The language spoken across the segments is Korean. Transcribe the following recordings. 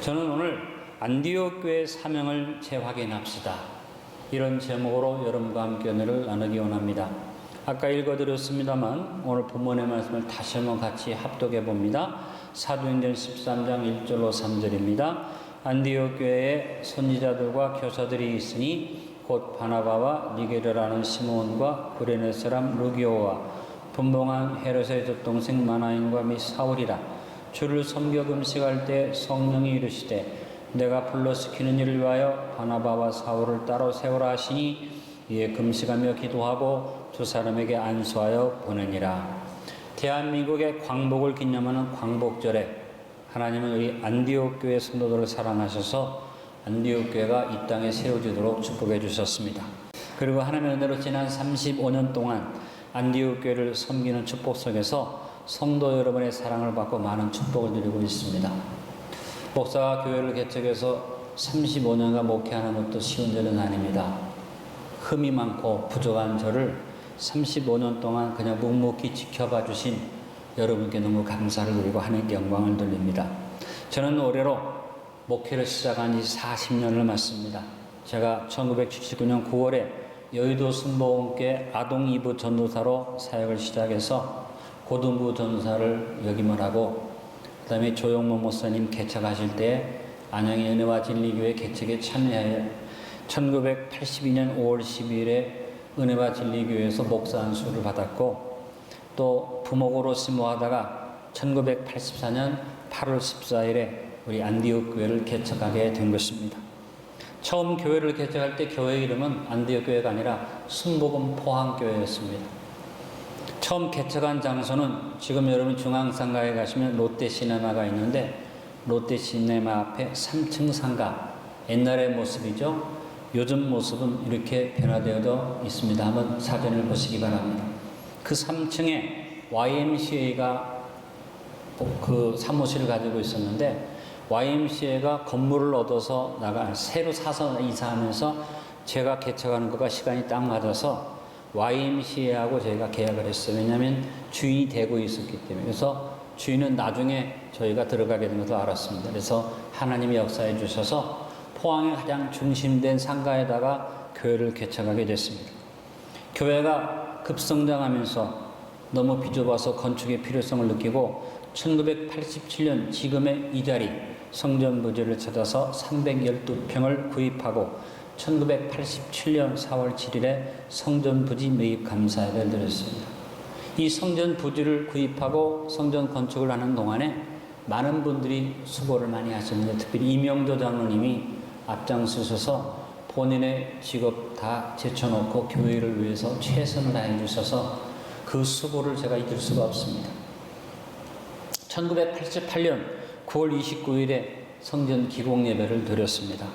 저는 오늘 안디옥 교회 사명을 재확인합시다, 이런 제목으로 여러분과 함께 은혜를 나누기 원합니다. 아까 읽어드렸습니다만 오늘 본문의 말씀을 다시 한번 같이 합독해 봅니다. 사도행전 13장 1절로 3절입니다. 안디옥 교회에 선지자들과 교사들이 있으니 곧 바나바와 니게르라는 시몬과 구레네 사람 루기오와 분봉한 헤롯의 젖동생 마나인과 및 사울이라. 주를 섬겨 금식할 때 성령이 이르시되 내가 불러시키는 일을 위하여 바나바와 사울을 따로 세우라 하시니 이에 금식하며 기도하고 두 사람에게 안수하여 보내니라. 대한민국의 광복을 기념하는 광복절에 하나님은 우리 안디옥 교회 성도들을 사랑하셔서 안디옥 교회가 이 땅에 세워지도록 축복해 주셨습니다. 그리고 하나님의 은혜로 지난 35년 동안 안디옥 교회를 섬기는 축복 속에서 성도 여러분의 사랑을 받고 많은 축복을 누리고 있습니다. 목사가 교회를 개척해서 35년간 목회하는 것도 쉬운 일은 아닙니다. 흠이 많고 부족한 저를 35년 동안 그냥 묵묵히 지켜봐 주신 여러분께 너무 감사를 드리고 하나님께 영광을 돌립니다. 저는 올해로 목회를 시작한 지 40년을 맞습니다. 제가 1979년 9월에 여의도 순복음교회 아동 2부 전도사로 사역을 시작해서 고등부 전도사를 역임을 하고, 그 다음에 조용모 목사님 개척하실 때 안양의 은혜와 진리교회 개척에 참여하여 1982년 5월 12일에 은혜와 진리교회에서 목사 안수를 받았고, 또 부목으로 심호하다가 1984년 8월 14일에 우리 안디옥 교회를 개척하게 된 것입니다. 처음 교회를 개척할 때 교회 이름은 안디옥 교회가 아니라 순복음 포항교회였습니다. 처음 개척한 장소는 지금 여러분 중앙상가에 가시면 롯데시네마가 있는데 롯데시네마 앞에 3층 상가, 옛날의 모습이죠. 요즘 모습은 이렇게 변화되어 있습니다. 한번 사진을 보시기 바랍니다. 그 3층에 YMCA가 그 사무실을 가지고 있었는데 YMCA가 건물을 얻어서 새로 사서 이사하면서 제가 개척하는 것과 시간이 딱 맞아서 YMCA하고 저희가 계약을 했어요. 왜냐하면 주인이 되고 있었기 때문에. 그래서 주인은 나중에 저희가 들어가게 된 것을 알았습니다. 그래서 하나님이 역사해 주셔서 포항의 가장 중심된 상가에다가 교회를 개척하게 됐습니다. 교회가 급성장하면서 너무 비좁아서 건축의 필요성을 느끼고 1987년 지금의 이 자리 성전 부지를 찾아서 312평을 구입하고 1987년 4월 7일에 성전 부지 매입 감사회를 드렸습니다. 이 성전 부지를 구입하고 성전 건축을 하는 동안에 많은 분들이 수고를 많이 하셨는데, 특별히 이명도 장로님이 앞장서셔서 본인의 직업 다 제쳐놓고 교회를 위해서 최선을 다해 주셔서 그 수고를 제가 잊을 수가 없습니다. 1988년 9월 29일에 성전 기공 예배를 드렸습니다.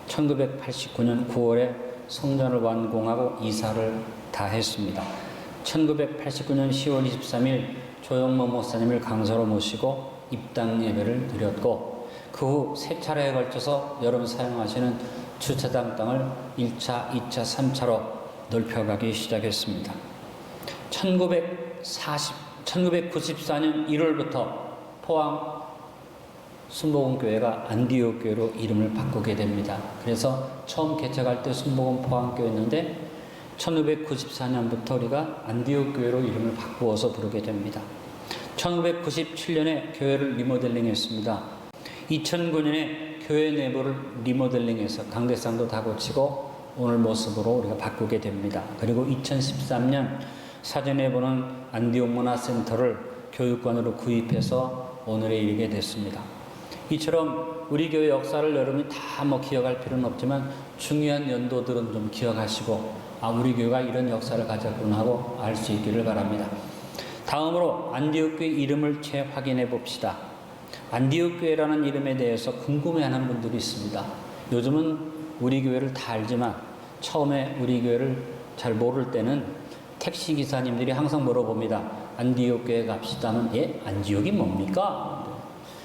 1989년 9월에 성전을 완공하고 이사를 다 했습니다. 1989년 10월 23일 조영모 목사님을 강사로 모시고 입당 예배를 드렸고, 그 후 세 차례에 걸쳐서 여러분 사용하시는 주차장 땅을 1차, 2차, 3차로 넓혀가기 시작했습니다. 1994년 1월부터 포항 순복음교회가 안디옥 교회로 이름을 바꾸게 됩니다. 그래서 처음 개척할 때 순복음 포항교회였는데 1994년부터 우리가 안디옥 교회로 이름을 바꾸어서 부르게 됩니다. 1997년에 교회를 리모델링했습니다. 2009년에 교회 내부를 리모델링해서 강대상도 다 고치고 오늘 모습으로 우리가 바꾸게 됩니다. 그리고 2013년 사전에 보는 안디옥 문화센터를 교육관으로 구입해서 오늘에 이르게 됐습니다. 이처럼 우리 교회 역사를 여러분이 다 기억할 필요는 없지만 중요한 연도들은 좀 기억하시고, 우리 교회가 이런 역사를 가졌구나 하고 알 수 있기를 바랍니다. 다음으로 안디옥 교회 이름을 재확인해 봅시다. 안디옥 교회라는 이름에 대해서 궁금해하는 분들이 있습니다. 요즘은 우리 교회를 다 알지만 처음에 우리 교회를 잘 모를 때는 택시 기사님들이 항상 물어봅니다. 안디옥 교회 갑시다 하면 안디옥이 뭡니까?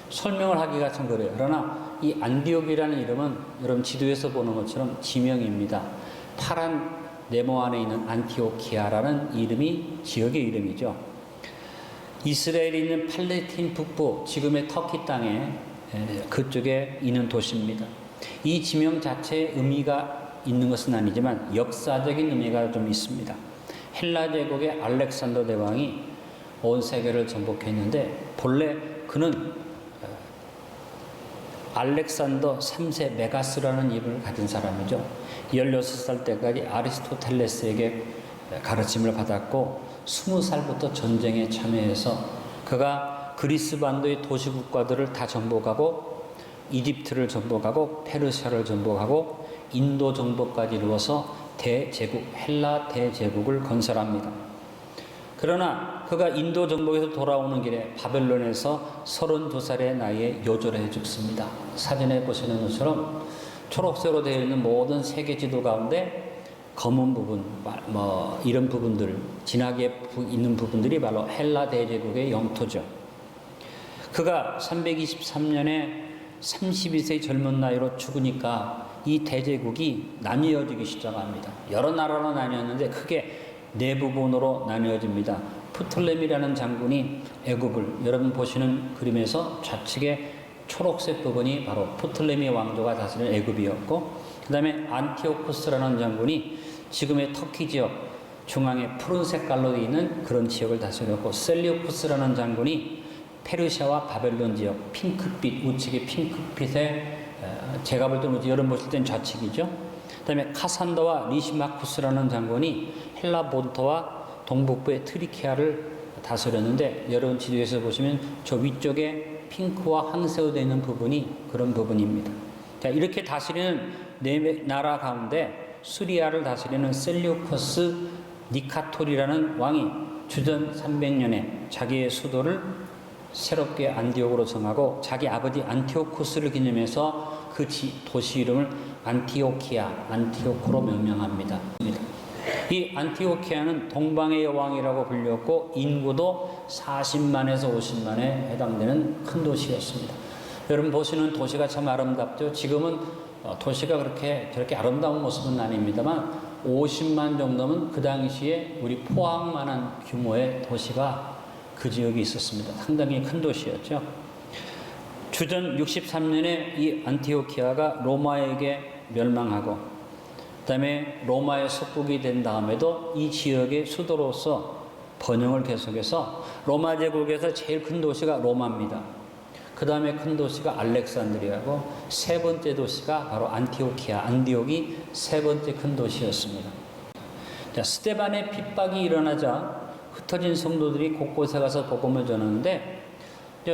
설명을 하기가 참 그래요. 그러나 이 안디옥이라는 이름은 여러분 지도에서 보는 것처럼 지명입니다. 파란 네모 안에 있는 안티오키아라는 이름이 지역의 이름이죠. 이스라엘에 있는 팔레스타인 북부, 지금의 터키 땅에 그쪽에 있는 도시입니다. 이 지명 자체에 의미가 있는 것은 아니지만 역사적인 의미가 좀 있습니다. 헬라 제국의 알렉산더 대왕이 온 세계를 정복했는데 본래 그는 알렉산더 3세 메가스라는 이름을 가진 사람이죠. 16살 때까지 아리스토텔레스에게 가르침을 받았고 20살부터 전쟁에 참여해서 그가 그리스 반도의 도시 국가들을 다 정복하고 이집트를 정복하고 페르시아를 정복하고 인도 정복까지 이루어서 대제국 헬라 대제국을 건설합니다. 그러나 그가 인도 정복에서 돌아오는 길에 바벨론에서 32살의 나이에 요절해 죽습니다. 사진에 보시는 것처럼 초록색으로 되어 있는 모든 세계 지도 가운데 검은 부분, 이런 부분들, 진하게 있는 부분들이 바로 헬라 대제국의 영토죠. 그가 323년에 32세의 젊은 나이로 죽으니까 이 대제국이 나뉘어지기 시작합니다. 여러 나라로 나뉘었는데 크게 네 부분으로 나뉘어집니다. 프톨레미라는 장군이 애굽을, 여러분 보시는 그림에서 좌측에 초록색 부분이 바로 프톨레미 왕조가 다스리는 애굽이었고, 그 다음에 안티오쿠스라는 장군이 지금의 터키 지역 중앙에 푸른 색깔로 되어 있는 그런 지역을 다스렸고, 셀리우쿠스라는 장군이 페르시아와 바벨론 지역 핑크빛, 우측에 핑크빛의 제가 볼 때는 여러분 보실 땐 좌측이죠. 그 다음에 카산더와 리시마쿠스라는 장군이 헬라 본토와 동북부의 트리키아를 다스렸는데, 여러분 지도에서 보시면 저 위쪽에 핑크와 황색으로 되어 있는 부분이 그런 부분입니다. 자, 이렇게 다스리는 네 나라 가운데 수리아를 다스리는 셀리우커스 니카토리라는 왕이 주전 300년에 자기의 수도를 새롭게 안디옥으로 정하고 자기 아버지 안티오쿠스를 기념해서 그 도시 이름을 안티오키아, 안티오코로 명명합니다. 이 안티오키아는 동방의 여왕이라고 불렸고 인구도 40만에서 50만에 해당되는 큰 도시였습니다. 여러분 보시는 도시가 참 아름답죠. 지금은 도시가 저렇게 아름다운 모습은 아닙니다만 50만 정도면 그 당시에 우리 포항만한 규모의 도시가 그 지역에 있었습니다. 상당히 큰 도시였죠. 주전 63년에 이 안티오키아가 로마에게 멸망하고 그 다음에 로마의 속국이 된 다음에도 이 지역의 수도로서 번영을 계속해서 로마 제국에서 제일 큰 도시가 로마입니다. 그 다음에 큰 도시가 알렉산드리아고 세 번째 도시가 바로 안티오키아, 안디옥이 세 번째 큰 도시였습니다. 자, 스데반의 핍박이 일어나자 흩어진 성도들이 곳곳에 가서 복음을 전하는데,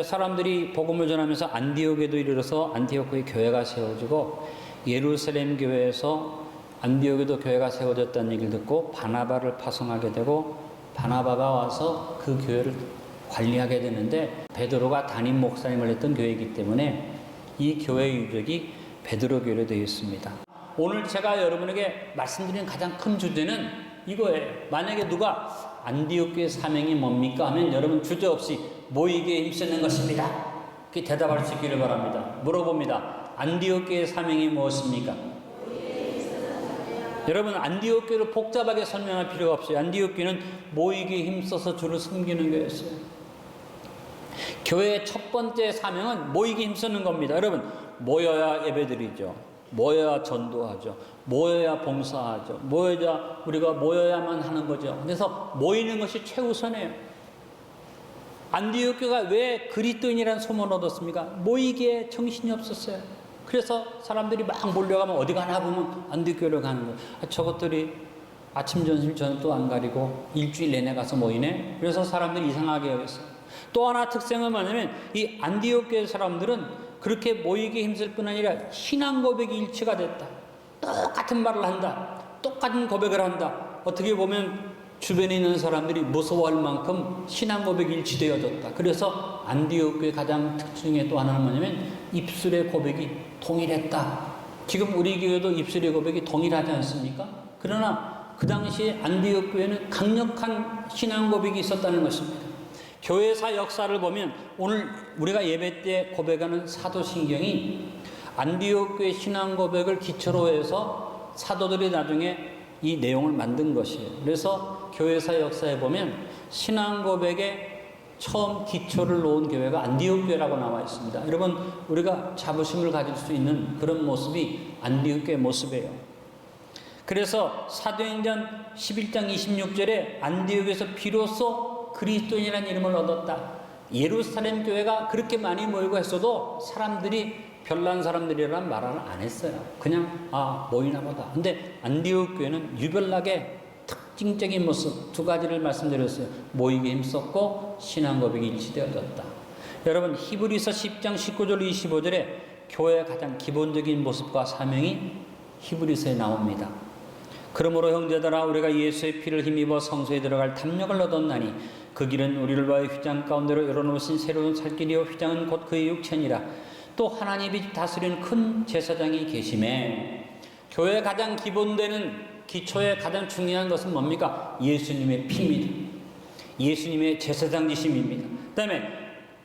사람들이 복음을 전하면서 안디옥에도 이르러서 안티오크의 교회가 세워지고 예루살렘 교회에서 안디옥에도 교회가 세워졌다는 얘기를 듣고 바나바를 파송하게 되고 바나바가 와서 그 교회를 관리하게 되는데, 베드로가 담임 목사님을 했던 교회이기 때문에 이 교회의 유적이 베드로 교회로 되어 있습니다. 오늘 제가 여러분에게 말씀드리는 가장 큰 주제는 이거예요. 만약에 누가 안디옥 교회 사명이 뭡니까 하면 여러분 주저없이 모이기에 힘쓰는 것입니다. 그 대답할 수 있기를 바랍니다. 물어봅니다. 안디옥 교회 사명이 무엇입니까? 여러분 안디옥 교회를 복잡하게 설명할 필요가 없어요. 안디옥 교회는 모이기에 힘써서 주를 섬기는 교회였어요. 교회의 첫 번째 사명은 모이기에 힘쓰는 겁니다. 여러분 모여야 예배드리죠. 모여야 전도하죠. 모여야 봉사하죠. 우리가 모여야만 하는 거죠. 그래서 모이는 것이 최우선이에요. 안디옥 교회가 왜 그리스도인이라는 소문을 얻었습니까? 모이기에 정신이 없었어요. 그래서 사람들이 막 몰려가면 어디 가나 보면 안디옥 교회로 가는 거예요. 저것들이 아침, 점심, 저녁도 안 가리고 일주일 내내 가서 모이네. 그래서 사람들이 이상하게 여겼어요. 또 하나 특징은 뭐냐면 이 안디옥 교회 사람들은 그렇게 모이기에 힘쓸 뿐 아니라 신앙 고백이 일치가 됐다. 똑같은 말을 한다. 똑같은 고백을 한다. 어떻게 보면 주변에 있는 사람들이 무서워할 만큼 신앙 고백이 일치되어졌다. 그래서 안디옥 교회 가장 특징의 또 하나는 뭐냐면 입술의 고백이 동일했다. 지금 우리 교회도 입술의 고백이 동일하지 않습니까? 그러나 그 당시에 안디옥 교회는 강력한 신앙 고백이 있었다는 것입니다. 교회사 역사를 보면 오늘 우리가 예배 때 고백하는 사도신경이 안디옥 교회 신앙 고백을 기초로 해서 사도들이 나중에 이 내용을 만든 것이에요. 그래서 교회사 역사에 보면 신앙 고백의 처음 기초를 놓은 교회가 안디옥 교회라고 나와 있습니다. 여러분, 우리가 자부심을 가질 수 있는 그런 모습이 안디옥 교회 모습이에요. 그래서 사도행전 11장 26절에 안디옥에서 비로소 그리스도인이라는 이름을 얻었다. 예루살렘 교회가 그렇게 많이 모이고 했어도 사람들이 별난 사람들이라는 말은 안 했어요. 그냥 모이나 보다. 근데 안디옥 교회는 유별나게 특징적인 모습 두 가지를 말씀드렸어요. 모이게 힘썼고 신앙 고백이 일치되어졌다. 여러분, 히브리서 10장 19절 25절에 교회의 가장 기본적인 모습과 사명이 히브리서에 나옵니다. 그러므로 형제들아, 우리가 예수의 피를 힘입어 성소에 들어갈 담력을 얻었나니 그 길은 우리를 위하여 휘장 가운데로 열어놓으신 새로운 살 길이요 휘장은 곧 그의 육체니라. 또 하나님이 다스리는 큰 제사장이 계심에, 교회의 가장 기본되는 기초의 가장 중요한 것은 뭡니까? 예수님의 피입니다. 예수님의 제사장이심입니다. 그 다음에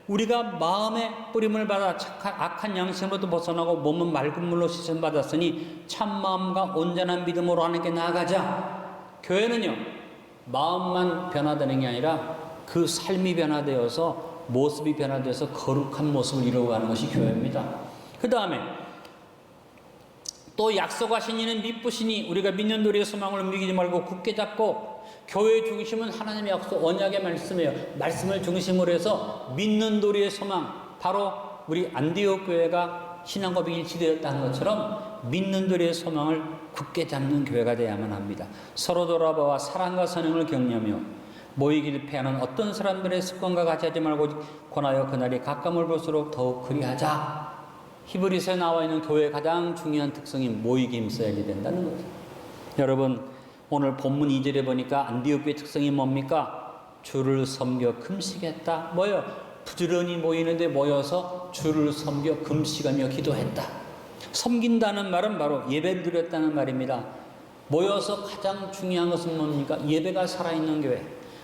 우리가 마음의 뿌림을 받아 악한 양심으로도 벗어나고 몸은 맑은 물로 씻음받았으니 참마음과 온전한 믿음으로 하나님께 나아가자. 교회는요, 마음만 변화되는 게 아니라 그 삶이 변화되어서, 모습이 변화되어서 거룩한 모습을 이루어가는 것이 교회입니다. 그 다음에 또 약속하신 이는 미쁘시니 우리가 믿는 도리의 소망을 움직이지 말고 굳게 잡고, 교회의 중심은 하나님의 약속 언약의 말씀이에요. 말씀을 중심으로 해서 믿는 도리의 소망, 바로 우리 안디옥 교회가 신앙 고백이 일치되었다는 것처럼 믿는 도리의 소망을 굳게 잡는 교회가 되어야만 합니다. 서로 돌아보아 사랑과 선행을 격려하며 모이기를 패하는 어떤 사람들의 습관과 같이 하지 말고 권하여 그날이 가까움을 볼수록 더욱 그리하자. 히브리서에 나와 있는 교회의 가장 중요한 특성이 모이기 힘써야지 된다는 거죠. 여러분, 오늘 본문 2절에 보니까 안디옥 교회의 특성이 뭡니까? 주를 섬겨 금식했다. 뭐요? 부지런히 모이는데 모여서 주를 섬겨 금식하며 기도했다. 섬긴다는 말은 바로 예배를 드렸다는 말입니다. 모여서 가장 중요한 것은 뭡니까? 예배가 살아있는 교회.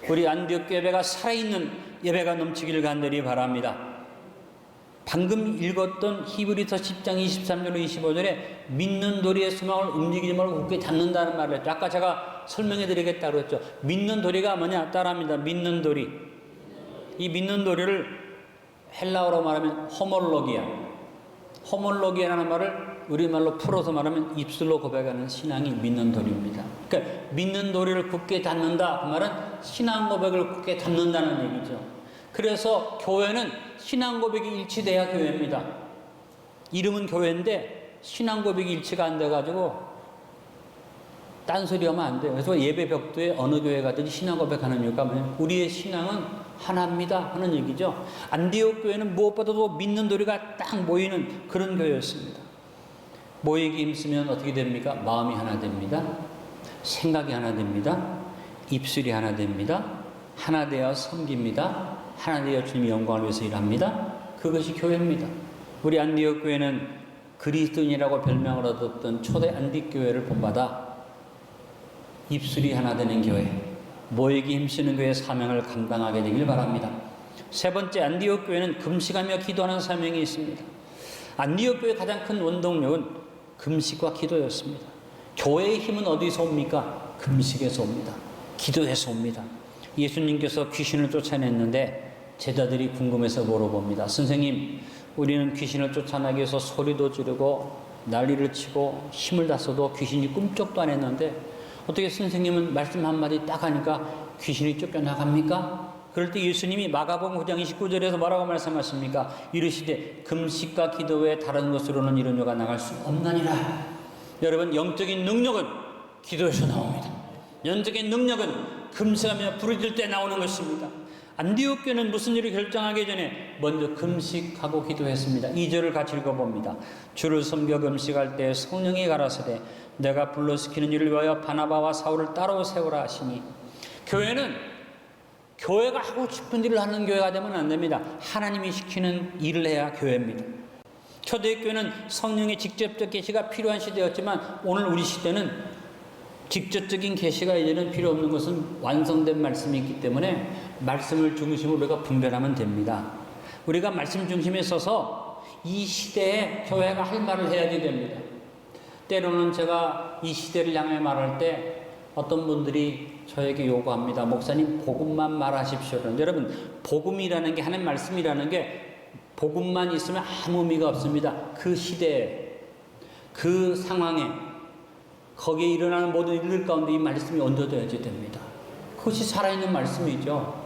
우리 안디옥 예배가 살아있는 예배가 넘치기를 간절히 바랍니다. 방금 읽었던 히브리서 10장 23절 25절에 믿는 도리의 소망을 움직이지 말고 굳게 잡는다는 말을 했죠. 아까 제가 설명해 드리겠다고 했죠. 믿는 도리가 뭐냐? 따라합니다. 믿는 도리. 이 믿는 도리를 헬라어로 말하면 호몰로기아. 호몰로기아라는 말을 우리말로 풀어서 말하면 입술로 고백하는 신앙이 믿는 도리입니다. 그러니까 믿는 도리를 굳게 잡는다. 그 말은 신앙 고백을 굳게 잡는다는 얘기죠. 그래서 교회는 신앙 고백이 일치돼야 교회입니다. 이름은 교회인데 신앙 고백이 일치가 안 돼가지고 딴소리 하면 안 돼요. 그래서 예배 벽두에 어느 교회 가든지 신앙 고백하는 이유가 뭐냐면 우리의 신앙은 하나입니다 하는 얘기죠. 안디옥 교회는 무엇보다도 믿는 도리가 딱 모이는 그런 교회였습니다. 모이기 힘쓰면 어떻게 됩니까? 마음이 하나 됩니다. 생각이 하나 됩니다. 입술이 하나 됩니다. 하나 되어 섬깁니다. 하나 되어 주님의 영광을 위해서 일합니다. 그것이 교회입니다. 우리 안디옥 교회는 그리스도인이라고 별명을 얻었던 초대 안디옥 교회를 본받아 입술이 하나 되는 교회, 모이기 힘쓰는 교회의 사명을 감당하게 되길 바랍니다. 세 번째, 안디옥 교회는 금식하며 기도하는 사명이 있습니다. 안디옥 교회의 가장 큰 원동력은 금식과 기도였습니다. 교회의 힘은 어디서 옵니까? 금식에서 옵니다. 기도에서 옵니다. 예수님께서 귀신을 쫓아냈는데 제자들이 궁금해서 물어봅니다. 선생님, 우리는 귀신을 쫓아내기 위해서 소리도 지르고 난리를 치고 힘을 다 써도 귀신이 꿈쩍도 안 했는데 어떻게 선생님은 말씀 한마디 딱 하니까 귀신이 쫓겨나갑니까? 그럴 때 예수님이 마가복음 9장 29절에서 뭐라고 말씀하십니까? 이르시되 금식과 기도 외에 다른 것으로는 이런 요가 나갈 수 없나니라. 여러분, 영적인 능력은 기도에서 나옵니다. 영적인 능력은 금식하며 부르짖을 때 나오는 것입니다. 안디옥 교회는 무슨 일을 결정하기 전에 먼저 금식하고 기도했습니다. 2절을 같이 읽어봅니다. 주를 섬겨 금식할 때 성령이 가라사대 내가 불러시키는 일을 위하여 바나바와 사울을 따로 세우라 하시니, 교회는 교회가 하고 싶은 일을 하는 교회가 되면 안 됩니다. 하나님이 시키는 일을 해야 교회입니다. 초대교회는 성령의 직접적 계시가 필요한 시대였지만 오늘 우리 시대는 직접적인 계시가 이제는 필요 없는 것은 완성된 말씀이 있기 때문에 말씀을 중심으로 우리가 분별하면 됩니다. 우리가 말씀 중심에 서서 이 시대에 교회가 할 말을 해야지 됩니다. 때로는 제가 이 시대를 향해 말할 때 어떤 분들이 저에게 요구합니다. 목사님, 복음만 말하십시오. 여러분, 복음이라는 게, 하나님 말씀이라는 게 복음만 있으면 아무 의미가 없습니다. 그 시대에, 그 상황에, 거기에 일어나는 모든 일들 가운데 이 말씀이 얹어져야지 됩니다. 그것이 살아있는 말씀이죠.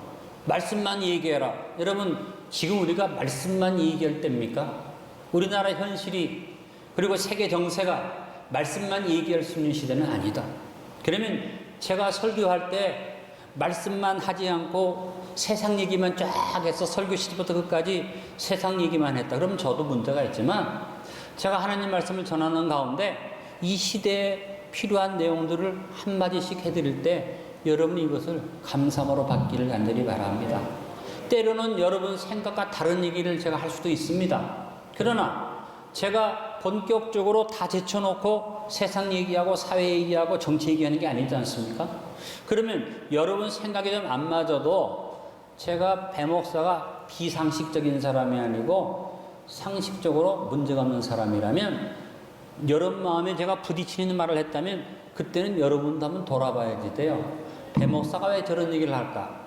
말씀만 얘기해라. 여러분, 지금 우리가 말씀만 얘기할 때입니까? 우리나라 현실이, 그리고 세계 정세가 말씀만 얘기할 수 있는 시대는 아니다. 그러면 제가 설교할 때 말씀만 하지 않고 세상 얘기만 쫙 해서 설교 시부터 끝까지 세상 얘기만 했다. 그러면 저도 문제가 있지만, 제가 하나님 말씀을 전하는 가운데 이 시대에 필요한 내용들을 한마디씩 해드릴 때 여러분이 이것을 감사함으로 받기를 간절히 바랍니다. 때로는 여러분 생각과 다른 얘기를 제가 할 수도 있습니다. 그러나 제가 본격적으로 다 제쳐놓고 세상 얘기하고 사회 얘기하고 정치 얘기하는 게 아니지 않습니까? 그러면 여러분 생각이 좀 안 맞아도 제가 배 목사가 비상식적인 사람이 아니고 상식적으로 문제가 없는 사람이라면, 여러분 마음에 제가 부딪히는 말을 했다면 그때는 여러분도 한번 돌아봐야지 돼요. 배 목사가 왜 저런 얘기를 할까?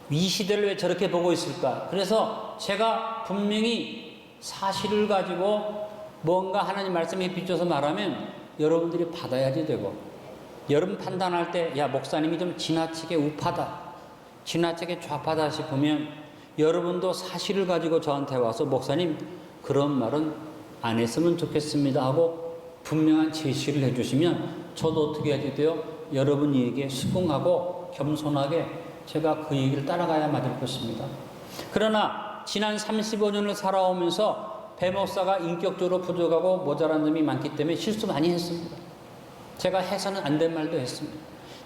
이 시대를 왜 저렇게 보고 있을까? 그래서 제가 분명히 사실을 가지고 뭔가 하나님 말씀에 비춰서 말하면 여러분들이 받아야지 되고, 여러분 판단할 때 야, 목사님이 좀 지나치게 우파다, 지나치게 좌파다 싶으면 여러분도 사실을 가지고 저한테 와서 목사님 그런 말은 안 했으면 좋겠습니다 하고 분명한 제시를 해주시면 저도 어떻게 해야 돼요? 여러분 얘기에 수긍하고 겸손하게 제가 그 얘기를 따라가야 맞을 것입니다. 그러나 지난 35년을 살아오면서 배 목사가 인격적으로 부족하고 모자란 점이 많기 때문에 실수 많이 했습니다. 제가 해서는 안 된 말도 했습니다.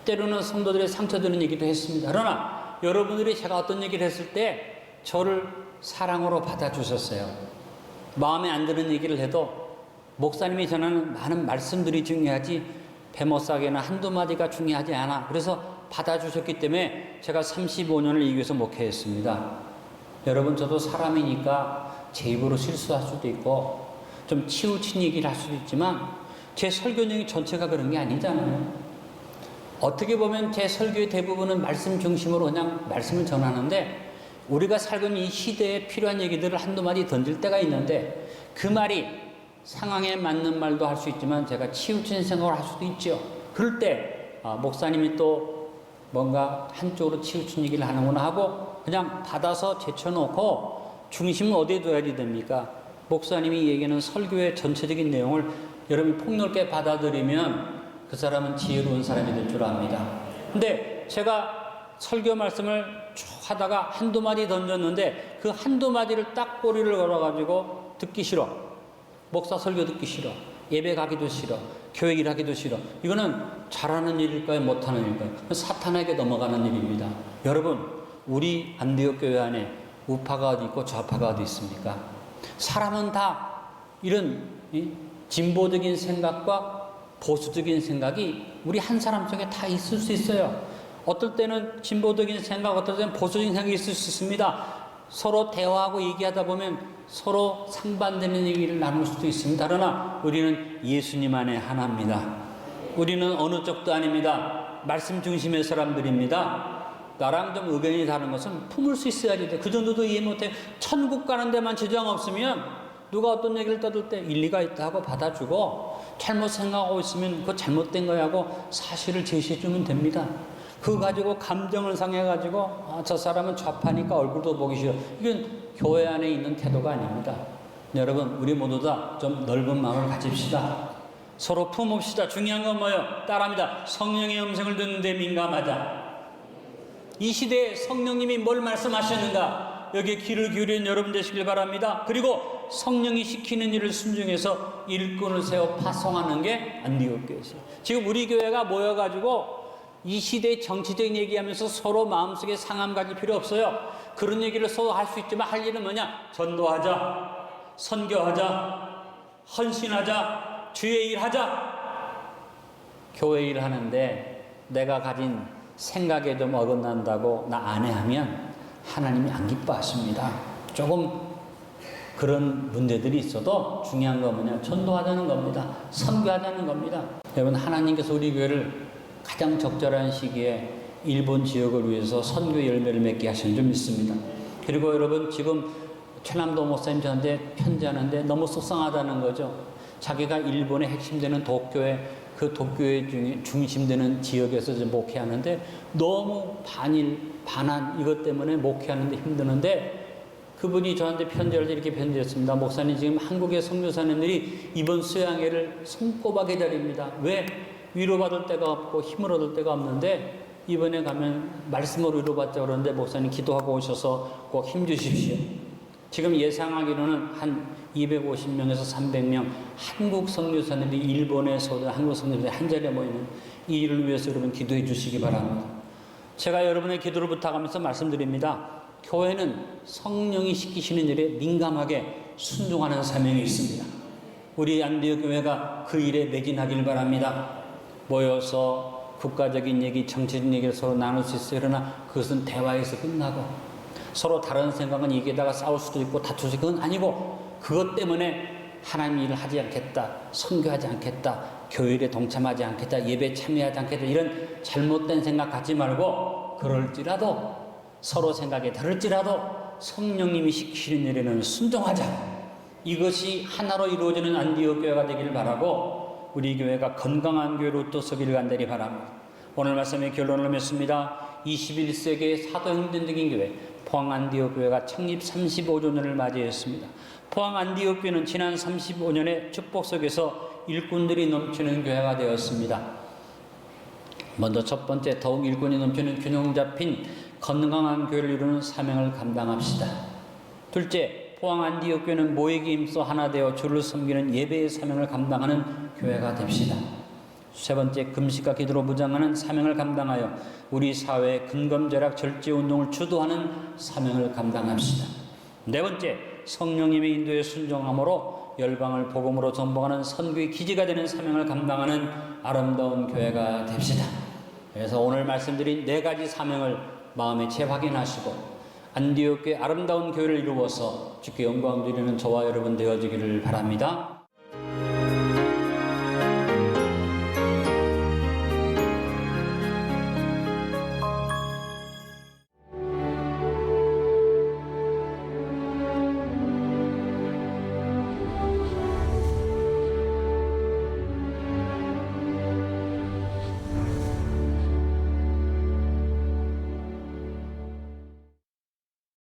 때로는 성도들의 상처되는 얘기도 했습니다. 그러나 여러분들이 제가 어떤 얘기를 했을 때 저를 사랑으로 받아주셨어요. 마음에 안 드는 얘기를 해도 목사님이 전하는 많은 말씀들이 중요하지 배 목사에게는 한두 마디가 중요하지 않아. 그래서 받아주셨기 때문에 제가 35년을 이 교회에서 목회했습니다. 여러분, 저도 사람이니까 제 입으로 실수할 수도 있고 좀 치우친 얘기를 할 수도 있지만 제 설교 내용 전체가 그런 게 아니잖아요. 어떻게 보면 제 설교의 대부분은 말씀 중심으로 그냥 말씀을 전하는데, 우리가 살고 있는 이 시대에 필요한 얘기들을 한두 마디 던질 때가 있는데 그 말이 상황에 맞는 말도 할 수 있지만 제가 치우친 생각을 할 수도 있죠. 그럴 때 목사님이 또 뭔가 한쪽으로 치우친 얘기를 하는구나 하고 그냥 받아서 제쳐놓고 중심을 어디에 둬야지 됩니까? 목사님이 얘기하는 설교의 전체적인 내용을 여러분이 폭넓게 받아들이면 그 사람은 지혜로운 사람이 될 줄 압니다. 근데 제가 설교 말씀을 쭉 하다가 한두 마디 던졌는데 그 한두 마디를 딱 꼬리를 걸어가지고 듣기 싫어. 목사 설교 듣기 싫어. 예배 가기도 싫어. 교회 일 하기도 싫어. 이거는 잘하는 일일까요? 못하는 일일까요? 사탄에게 넘어가는 일입니다. 여러분, 우리 안디옥 교회 안에 우파가 어디 있고 좌파가 어디 있습니까? 사람은 다 이런 진보적인 생각과 보수적인 생각이 우리 한 사람 속에 다 있을 수 있어요. 어떨 때는 진보적인 생각, 어떨 때는 보수적인 생각이 있을 수 있습니다. 서로 대화하고 얘기하다 보면 서로 상반되는 얘기를 나눌 수도 있습니다. 그러나 우리는 예수님 안에 하나입니다. 우리는 어느 쪽도 아닙니다. 말씀 중심의 사람들입니다. 나랑 좀 의견이 다른 것은 품을 수 있어야지 돼. 그 정도도 이해 못해. 천국 가는 데만 지장 없으면 누가 어떤 얘기를 떠들 때 일리가 있다 하고 받아주고, 잘못 생각하고 있으면 그거 잘못된 거야 하고 사실을 제시해주면 됩니다. 그거 가지고 감정을 상해가지고 저 사람은 좌파니까 얼굴도 보기 싫어. 이건 교회 안에 있는 태도가 아닙니다. 여러분, 우리 모두 다 좀 넓은 마음을 가집시다. 서로 품읍시다. 중요한 건 뭐예요? 따라합니다. 성령의 음성을 듣는 데 민감하자. 이 시대에 성령님이 뭘 말씀하셨는가, 여기에 귀를 기울이는 여러분 되시길 바랍니다. 그리고 성령이 시키는 일을 순종해서 일꾼을 세워 파송하는 게 안디옥 교회죠. 지금 우리 교회가 모여가지고 이 시대의 정치적인 얘기하면서 서로 마음속에 상함 가질 필요 없어요. 그런 얘기를 서로 할 수 있지만 할 일은 뭐냐? 전도하자, 선교하자, 헌신하자, 주의 일 하자. 교회 일 하는데 내가 가진 생각에 좀 어긋난다고 나 안 해 하면 하나님이 안 기뻐하십니다. 조금 그런 문제들이 있어도 중요한 건 뭐냐? 전도하자는 겁니다. 선교하자는 겁니다. 여러분, 하나님께서 우리 교회를 가장 적절한 시기에 일본 지역을 위해서 선교 열매를 맺게 하시는 줄 믿습니다. 그리고 여러분, 지금 최남도 목사님 저한테 편지하는데 너무 속상하다는 거죠. 자기가 일본의 핵심되는 도쿄에, 그 도쿄의 중심되는 지역에서 이제 목회하는데 너무 반한 이것 때문에 목회하는데 힘드는데, 그분이 저한테 편지를 이렇게 편지했습니다. 목사님, 지금 한국의 선교사님들이 이번 수양회를 손꼽아 기다립니다. 왜? 위로받을 데가 없고 힘을 얻을 데가 없는데 이번에 가면 말씀으로 위로받자 그러는데, 목사님 기도하고 오셔서 꼭 힘주십시오. 지금 예상하기로는 한 250명에서 300명 한국 선교사님들이 일본에서 한국 선교사님들이 한 자리에 모이는 이 일을 위해서 여러분 기도해 주시기 바랍니다. 제가 여러분의 기도를 부탁하면서 말씀드립니다. 교회는 성령이 시키시는 일에 민감하게 순종하는 사명이 있습니다. 우리 안디옥 교회가 그 일에 매진하길 바랍니다. 모여서 국가적인 얘기, 정치적인 얘기를 서로 나눌 수 있어요. 그러나 그것은 대화에서 끝나고, 서로 다른 생각은 얘기에다가 싸울 수도 있고 다툴 수 있고, 그건 아니고 그것 때문에 하나님 일을 하지 않겠다, 선교하지 않겠다, 교회 일에 동참하지 않겠다, 예배 참여하지 않겠다, 이런 잘못된 생각 갖지 말고, 그럴지라도 서로 생각이 다를지라도 성령님이 시키는 일에는 순종하자. 이것이 하나로 이루어지는 안디옥 교회가 되기를 바라고, 우리 교회가 건강한 교회로 또 서기를 간다니 바랍니다. 오늘 말씀의 결론을 맺습니다. 21세기의 사도행전적인 교회 포항 안디옥 교회가 창립 35주년을 맞이했습니다. 포항 안디옥 교회는 지난 35년의 축복 속에서 일꾼들이 넘치는 교회가 되었습니다. 먼저 첫 번째, 더욱 일꾼이 넘치는 균형 잡힌 건강한 교회를 이루는 사명을 감당합시다. 둘째, 포항 안디옥 교회는 모이기 힘써 하나 되어 주를 섬기는 예배의 사명을 감당하는 교회가 됩시다. 세 번째, 금식과 기도로 무장하는 사명을 감당하여 우리 사회의 근검절약 절제운동을 주도하는 사명을 감당합시다. 네 번째, 성령님의 인도에 순종함으로 열방을 복음으로 전복하는 선교의 기지가 되는 사명을 감당하는 아름다운 교회가 됩시다. 그래서 오늘 말씀드린 네 가지 사명을 마음에 재확인하시고 안디옥 교회 아름다운 교회를 이루어서 주께 영광 드리는 저와 여러분 되어지기를 바랍니다.